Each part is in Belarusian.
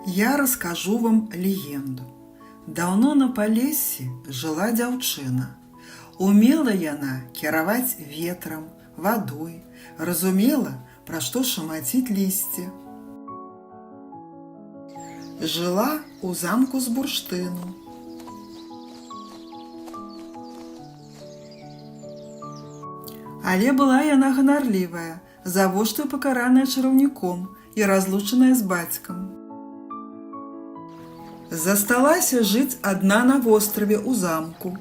Я раскажу вам легенду. Даўно на Палессі жыла дзяўчына. Умела яна кіраваць ветрам, вадой, разумела, пра што шамаціць лісце. Жыла у замку з бурштыну. Але была яна ганарлівая, завошта пакараная чараўніком і разлучаная з бацькам. Засталася жыць адна на востраве ў замку.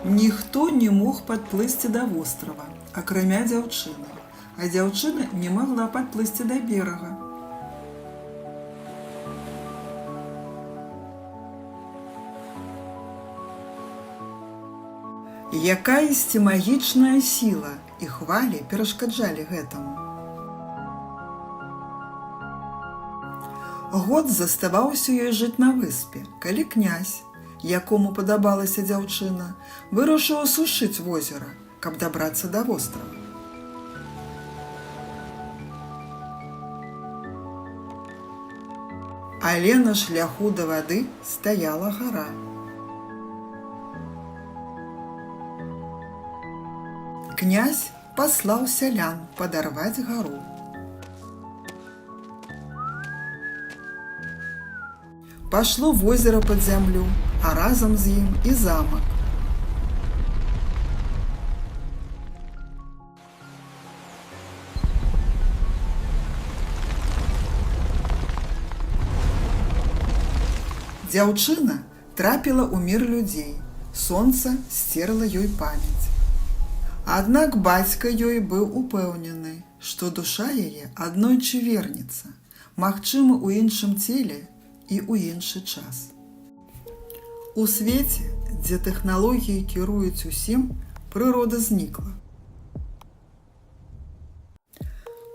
Ніхто не мог падплысці да вострава, акрамя дзяўчыны, а дзяўчына не магла падплысці да берага. Якаясьці магічная сіла і хвалі перашкаджалі гэтаму. Год заставаўся ёй жыць на выспе, калі князь, якому падабалася дзяўчына, вырашыў асушыць возера, каб дабрацца да вострава. Але на шляху да вады стаяла гара. Князь паслаў сялян падарваць гару. Пашло возера пад зямлю, а разам з ім і замак. Дзяўчына трапіла ў мір людзей, сонца сцерла ёй памяць. Аднак бацька ёй быў упэўнены, што душа яе аднойчы вернецца, магчыма, у іншым целе і ў іншы час. У свеце, дзе тэхналогіі кіруюць усім, прырода знікла.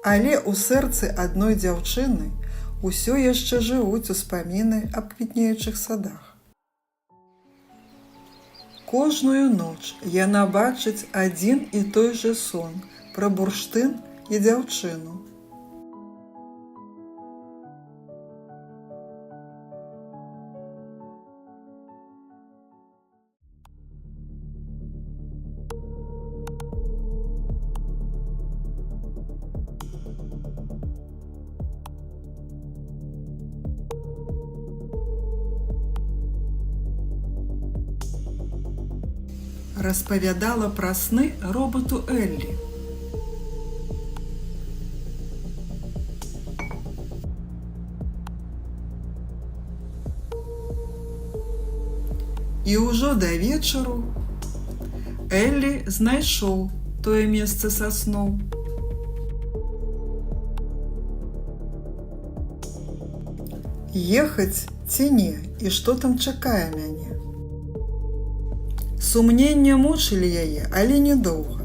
Але ў сэрцы адной дзяўчыны усё яшчэ жывуць успаміны аб квітнеючых садах. Кожную ноч яна бачыць адзін і той жа сон пра бурштын і дзяўчыну. Распавядала пра сны робату Эллі. І ўжо да вечару Эллі знайшоў тое месца са сноў. Ехаць ці не, і што там чакае мяне? Сумненне мучылі яе, але недоўга.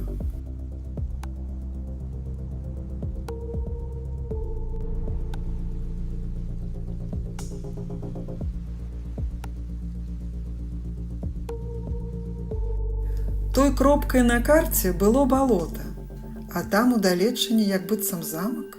Той кропкай на карце было балота, а там удалечыні як быццам замак.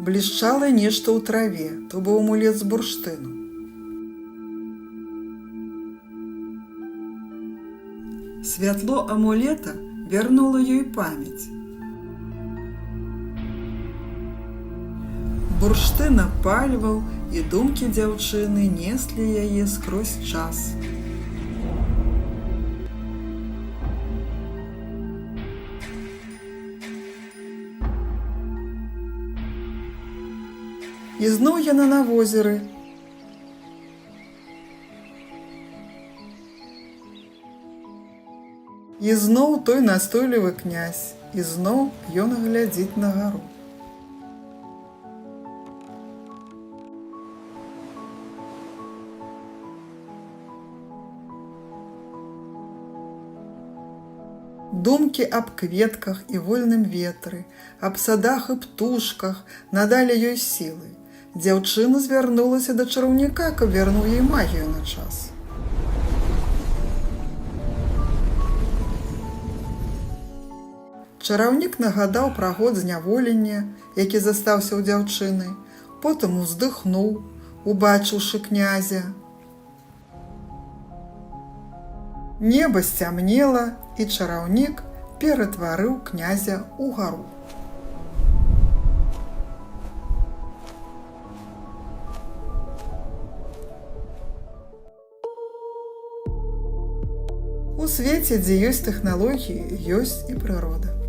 Блішчала нешта ў траве, то быў амулет з бурштыну. Святло амулета вярнула ёй памяць. Бурштын апальваў, і думкі дзяўчыны неслі яе скрозь час. І зноў яна на возеры. І зноў той настойлівы князь, і зноў ён глядзіць на гару. Думкі аб кветках і вольным ветры, аб садах і птушках надалі ёй сілы. Дзяўчына звярнулася да чараўніка, каб вярнуў ёй магію на час. Чараўнік нагадаў пра год зняволення, які застаўся ў дзяўчыны, потым уздыхнуў, убачыўшы князя. Неба сцямнела, і чараўнік ператварыў князя ў гару. У свеце, дзе ёсць тэхналогіі, ёсць і прырода.